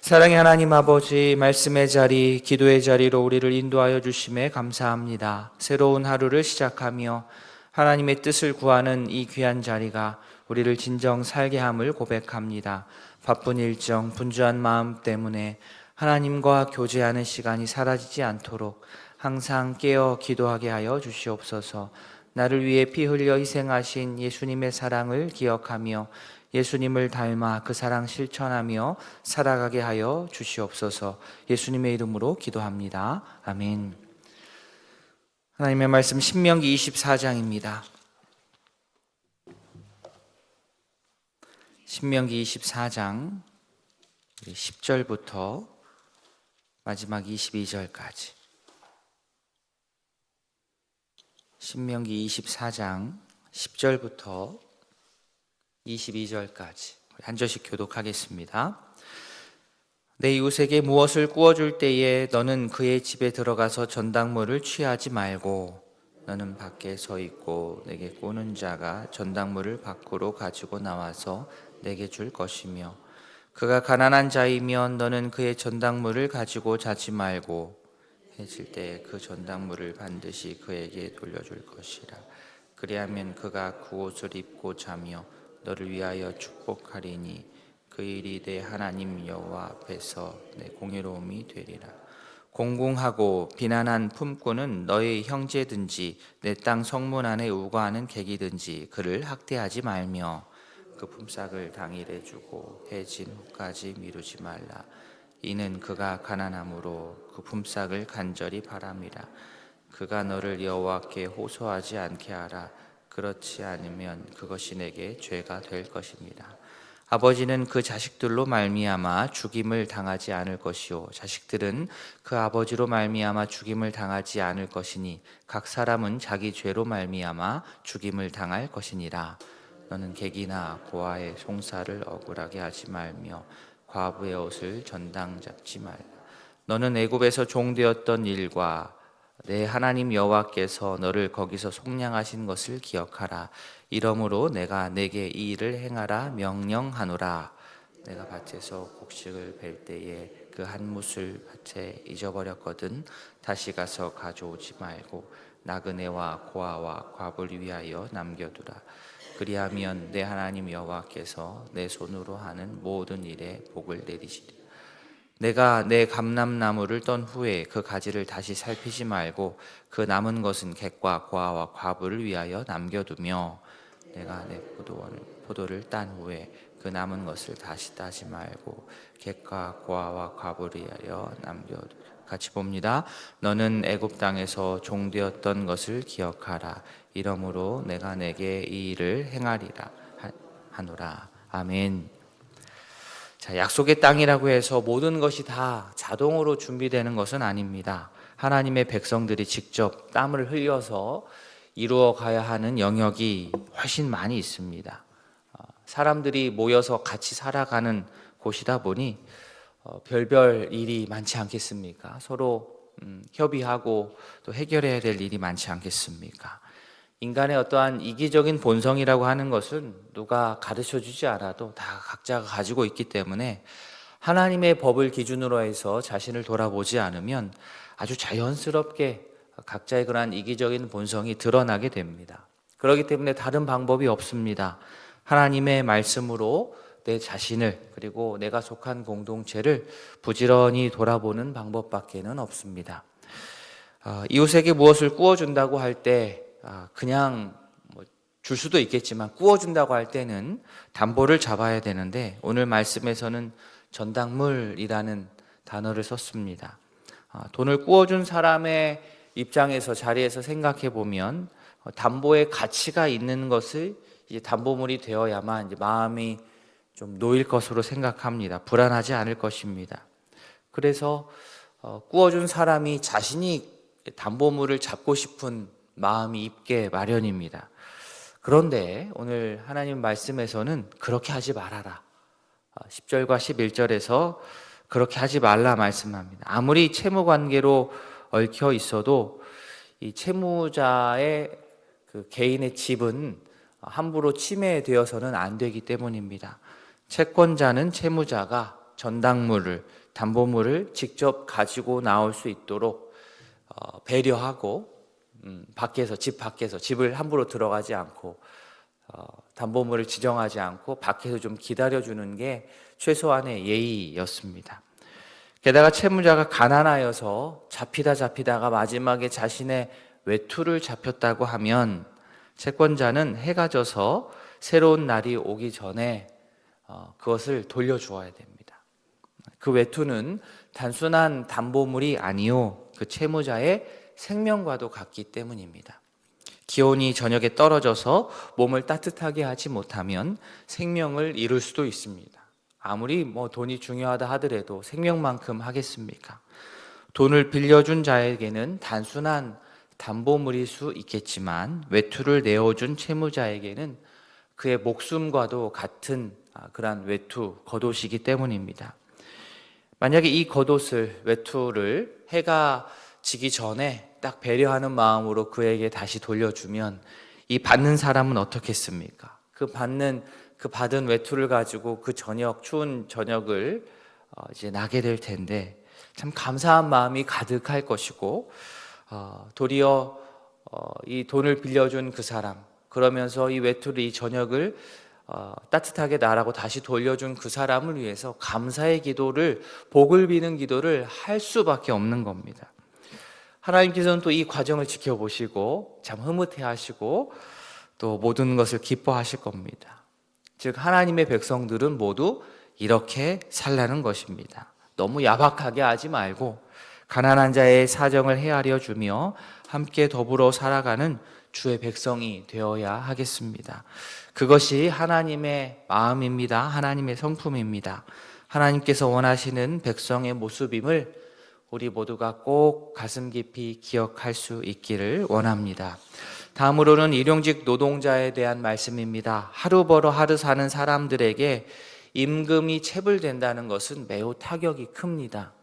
사랑의 하나님 아버지, 말씀의 자리, 기도의 자리로 우리를 인도하여 주심에 감사합니다. 새로운 하루를 시작하며 하나님의 뜻을 구하는 이 귀한 자리가 우리를 진정 살게 함을 고백합니다. 바쁜 일정, 분주한 마음 때문에 하나님과 교제하는 시간이 사라지지 않도록 항상 깨어 기도하게 하여 주시옵소서. 나를 위해 피 흘려 희생하신 예수님의 사랑을 기억하며 예수님을 닮아 그 사랑 실천하며 살아가게 하여 주시옵소서. 예수님의 이름으로 기도합니다. 아멘. 하나님의 말씀 신명기 24장입니다. 신명기 24장 10절부터 마지막 22절까지. 신명기 24장 10절부터 22절까지 한 절씩 교독하겠습니다. 내 이웃에게 무엇을 구워줄 때에 너는 그의 집에 들어가서 전당물을 취하지 말고 너는 밖에 서 있고 내게 꾸는 자가 전당물을 밖으로 가지고 나와서 내게 줄 것이며 그가 가난한 자이면 너는 그의 전당물을 가지고 자지 말고 해질 때에 그 전당물을 반드시 그에게 돌려줄 것이라. 그리하면 그가 그 옷을 입고 자며 너를 위하여 축복하리니 그 일이 내 하나님 여호와 앞에서 내 공의로움이 되리라. 공공하고 비난한 품꾼은 너의 형제든지 내 땅 성문 안에 우거하는 객이든지 그를 학대하지 말며 그 품삯을 당일에 주고 해진 후까지 미루지 말라. 이는 그가 가난함으로 그 품삯을 간절히 바람이라. 그가 너를 여호와께 호소하지 않게 하라. 그렇지 않으면 그것이 내게 죄가 될 것입니다. 아버지는 그 자식들로 말미암아 죽임을 당하지 않을 것이요 자식들은 그 아버지로 말미암아 죽임을 당하지 않을 것이니 각 사람은 자기 죄로 말미암아 죽임을 당할 것이니라. 너는 객이나 고아의 송사를 억울하게 하지 말며 과부의 옷을 전당 잡지 말라. 너는 애굽에서 종되었던 일과 내 하나님 여호와께서 너를 거기서 속량하신 것을 기억하라. 이러므로 내가 내게 이 일을 행하라 명령하노라. 내가 밭에서 곡식을 벨 때에 그 한 뭇을 밭에 잊어버렸거든 다시 가서 가져오지 말고 나그네와 고아와 과부를 위하여 남겨두라. 그리하면 내 하나님 여호와께서 내 손으로 하는 모든 일에 복을 내리시리라. 내가 내 감람나무를 떤 후에 그 가지를 다시 살피지 말고 그 남은 것은 객과 고아와 과부를 위하여 남겨두며 내가 내 포도를 딴 후에 그 남은 것을 다시 따지 말고 객과 고아와 과부를 위하여 남겨두라. 같이 봅니다. 너는 애굽 땅에서 종되었던 것을 기억하라. 이러므로 내가 내게 이 일을 행하리라 하노라. 아멘. 자, 약속의 땅이라고 해서 모든 것이 다 자동으로 준비되는 것은 아닙니다. 하나님의 백성들이 직접 땀을 흘려서 이루어 가야 하는 영역이 훨씬 많이 있습니다. 사람들이 모여서 같이 살아가는 곳이다 보니 별별 일이 많지 않겠습니까? 서로 협의하고 또 해결해야 될 일이 많지 않겠습니까? 인간의 어떠한 이기적인 본성이라고 하는 것은 누가 가르쳐 주지 않아도 다 각자가 가지고 있기 때문에 하나님의 법을 기준으로 해서 자신을 돌아보지 않으면 아주 자연스럽게 각자의 그러한 이기적인 본성이 드러나게 됩니다. 그렇기 때문에 다른 방법이 없습니다. 하나님의 말씀으로 내 자신을 그리고 내가 속한 공동체를 부지런히 돌아보는 방법밖에는 없습니다. 이웃에게 무엇을 구워준다고 할때 그냥 줄 수도 있겠지만 구워준다고 할 때는 담보를 잡아야 되는데 오늘 말씀에서는 전당물이라는 단어를 썼습니다. 돈을 구워준 사람의 입장에서 자리에서 생각해 보면 담보의 가치가 있는 것을 이제 담보물이 되어야만 이제 마음이 좀 놓일 것으로 생각합니다. 불안하지 않을 것입니다. 그래서 구워준 사람이 자신이 담보물을 잡고 싶은 마음이 있게 마련입니다. 그런데 오늘 하나님 말씀에서는 그렇게 하지 말아라. 10절과 11절에서 그렇게 하지 말라 말씀합니다. 아무리 채무 관계로 얽혀 있어도 이 채무자의 그 개인의 집은 함부로 침해되어서는 안 되기 때문입니다. 채권자는 채무자가 전당물을, 담보물을 직접 가지고 나올 수 있도록 배려하고 집 밖에서 집을 함부로 들어가지 않고 담보물을 지정하지 않고 밖에서 좀 기다려주는 게 최소한의 예의였습니다. 게다가 채무자가 가난하여서 잡히다가 마지막에 자신의 외투를 잡혔다고 하면 채권자는 해가 져서 새로운 날이 오기 전에 그것을 돌려주어야 됩니다. 그 외투는 단순한 담보물이 아니요, 그 채무자의 생명과도 같기 때문입니다. 기온이 저녁에 떨어져서 몸을 따뜻하게 하지 못하면 생명을 잃을 수도 있습니다. 아무리 돈이 중요하다 하더라도 생명만큼 하겠습니까? 돈을 빌려준 자에게는 단순한 담보물일 수 있겠지만 외투를 내어준 채무자에게는 그의 목숨과도 같은 그러한 외투, 겉옷이기 때문입니다. 만약에 이 겉옷을, 외투를 해가 지기 전에 딱 배려하는 마음으로 그에게 다시 돌려주면 이 받는 사람은 어떻겠습니까? 그 받은 외투를 가지고 그 추운 저녁을 이제 나게 될 텐데 참 감사한 마음이 가득할 것이고 도리어 이 돈을 빌려준 그 사람, 그러면서 이 외투를, 이 저녁을 따뜻하게 나라고 다시 돌려준 그 사람을 위해서 감사의 기도를, 복을 비는 기도를 할 수밖에 없는 겁니다. 하나님께서는 또 이 과정을 지켜보시고 참 흐뭇해 하시고 또 모든 것을 기뻐하실 겁니다. 즉 하나님의 백성들은 모두 이렇게 살라는 것입니다. 너무 야박하게 하지 말고 가난한 자의 사정을 헤아려 주며 함께 더불어 살아가는 주의 백성이 되어야 하겠습니다. 그것이 하나님의 마음입니다. 하나님의 성품입니다. 하나님께서 원하시는 백성의 모습임을 우리 모두가 꼭 가슴 깊이 기억할 수 있기를 원합니다. 다음으로는 일용직 노동자에 대한 말씀입니다. 하루 벌어 하루 사는 사람들에게 임금이 체불된다는 것은 매우 타격이 큽니다.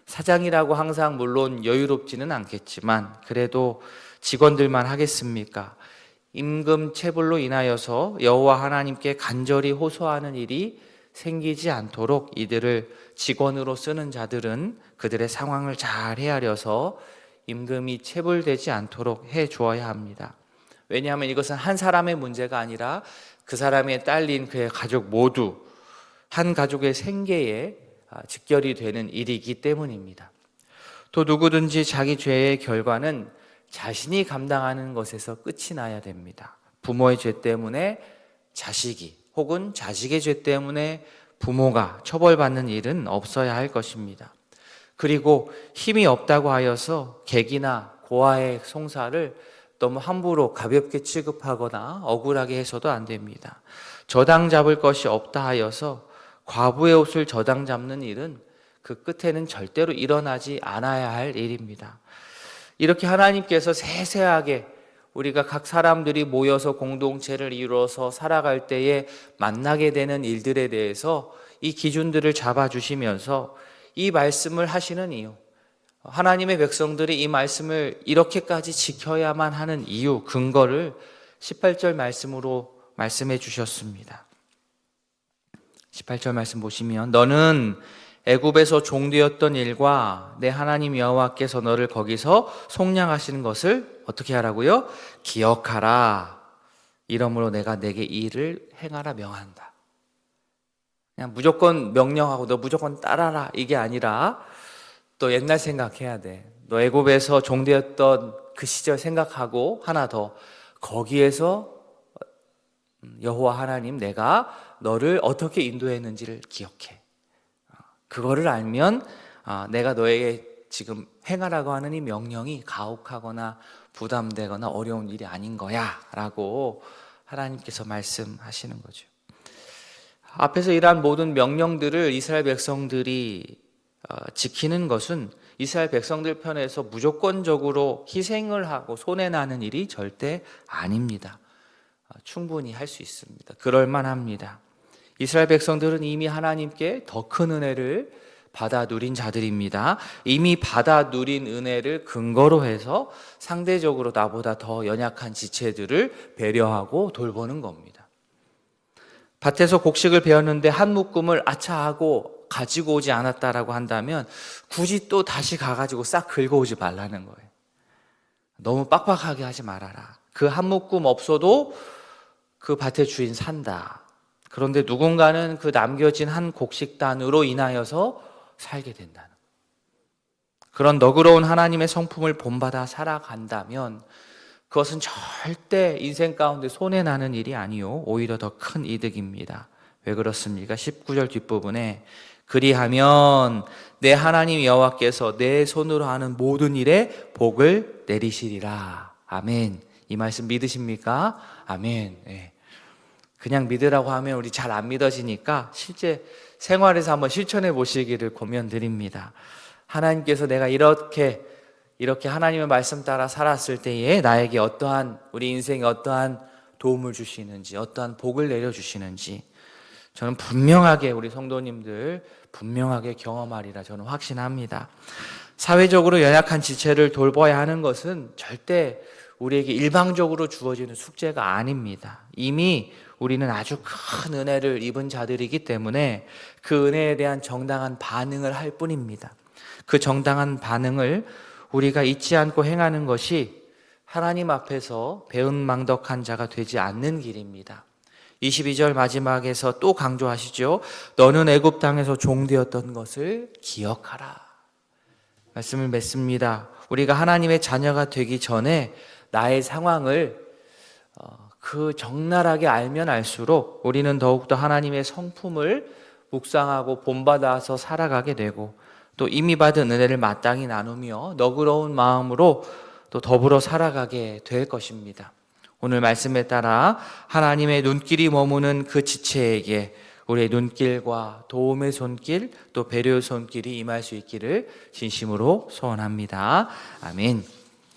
사장이라고 항상 물론 여유롭지는 않겠지만 그래도 직원들만 하겠습니까? 임금 체불로 인하여서 여호와 하나님께 간절히 호소하는 일이 생기지 않도록 이들을 직원으로 쓰는 자들은 그들의 상황을 잘 헤아려서 임금이 체불되지 않도록 해 주어야 합니다. 왜냐하면 이것은 한 사람의 문제가 아니라 그 사람에 딸린 그의 가족 모두, 한 가족의 생계에 직결이 되는 일이기 때문입니다. 또 누구든지 자기 죄의 결과는 자신이 감당하는 것에서 끝이 나야 됩니다. 부모의 죄 때문에 자식이, 혹은 자식의 죄 때문에 부모가 처벌받는 일은 없어야 할 것입니다. 그리고 힘이 없다고 하여서 객이나 고아의 송사를 너무 함부로 가볍게 취급하거나 억울하게 해서도 안 됩니다. 저당 잡을 것이 없다 하여서 과부의 옷을 저당 잡는 일은 그 끝에는 절대로 일어나지 않아야 할 일입니다. 이렇게 하나님께서 세세하게 우리가 각 사람들이 모여서 공동체를 이루어서 살아갈 때에 만나게 되는 일들에 대해서 이 기준들을 잡아주시면서 이 말씀을 하시는 이유, 하나님의 백성들이 이 말씀을 이렇게까지 지켜야만 하는 이유, 근거를 18절 말씀으로 말씀해 주셨습니다. 18절 말씀 보시면 너는 애굽에서 종되었던 일과 내 하나님 여호와께서 너를 거기서 속량하시는 것을 어떻게 하라고요? 기억하라. 이러므로 내가 내게 이 일을 행하라 명한다. 그냥 무조건 명령하고 너 무조건 따라라 이게 아니라 또 옛날 생각해야 돼. 너 애굽에서 종되었던 그 시절 생각하고 하나 더, 거기에서 여호와 하나님 내가 너를 어떻게 인도했는지를 기억해. 그거를 알면 내가 너에게 지금 행하라고 하는 이 명령이 가혹하거나 부담되거나 어려운 일이 아닌 거야 라고 하나님께서 말씀하시는 거죠. 앞에서 이러한 모든 명령들을 이스라엘 백성들이 지키는 것은 이스라엘 백성들 편에서 무조건적으로 희생을 하고 손해나는 일이 절대 아닙니다. 충분히 할 수 있습니다. 그럴 만합니다. 이스라엘 백성들은 이미 하나님께 더 큰 은혜를 받아 누린 자들입니다. 이미 받아 누린 은혜를 근거로 해서 상대적으로 나보다 더 연약한 지체들을 배려하고 돌보는 겁니다. 밭에서 곡식을 베었는데 한 묶음을 아차 하고 가지고 오지 않았다라고 한다면 굳이 또 다시 가가지고 싹 긁어오지 말라는 거예요. 너무 빡빡하게 하지 말아라. 그 한 묶음 없어도 그 밭의 주인 산다. 그런데 누군가는 그 남겨진 한 곡식단으로 인하여서 살게 된다는 거예요. 그런 너그러운 하나님의 성품을 본받아 살아간다면 그것은 절대 인생 가운데 손해나는 일이 아니요, 오히려 더 큰 이득입니다. 왜 그렇습니까? 19절 뒷부분에 그리하면 내 하나님 여호와께서 내 손으로 하는 모든 일에 복을 내리시리라. 아멘. 이 말씀 믿으십니까? 아멘. 네. 그냥 믿으라고 하면 우리 잘 안 믿어지니까 실제 생활에서 한번 실천해 보시기를 권면드립니다. 하나님께서 내가 이렇게 하나님의 말씀 따라 살았을 때에 나에게 어떠한, 우리 인생에 어떠한 도움을 주시는지, 어떠한 복을 내려주시는지 저는 분명하게, 우리 성도님들 분명하게 경험하리라 저는 확신합니다. 사회적으로 연약한 지체를 돌봐야 하는 것은 절대 우리에게 일방적으로 주어지는 숙제가 아닙니다. 이미 우리는 아주 큰 은혜를 입은 자들이기 때문에 그 은혜에 대한 정당한 반응을 할 뿐입니다. 그 정당한 반응을 우리가 잊지 않고 행하는 것이 하나님 앞에서 배은망덕한 자가 되지 않는 길입니다. 22절 마지막에서 또 강조하시죠. 너는 애굽 땅에서 종되었던 것을 기억하라. 말씀을 맺습니다. 우리가 하나님의 자녀가 되기 전에 나의 상황을 그 적나라하게 알면 알수록 우리는 더욱더 하나님의 성품을 묵상하고 본받아서 살아가게 되고 또 이미 받은 은혜를 마땅히 나누며 너그러운 마음으로 또 더불어 살아가게 될 것입니다. 오늘 말씀에 따라 하나님의 눈길이 머무는 그 지체에게 우리의 눈길과 도움의 손길 또 배려의 손길이 임할 수 있기를 진심으로 소원합니다. 아멘.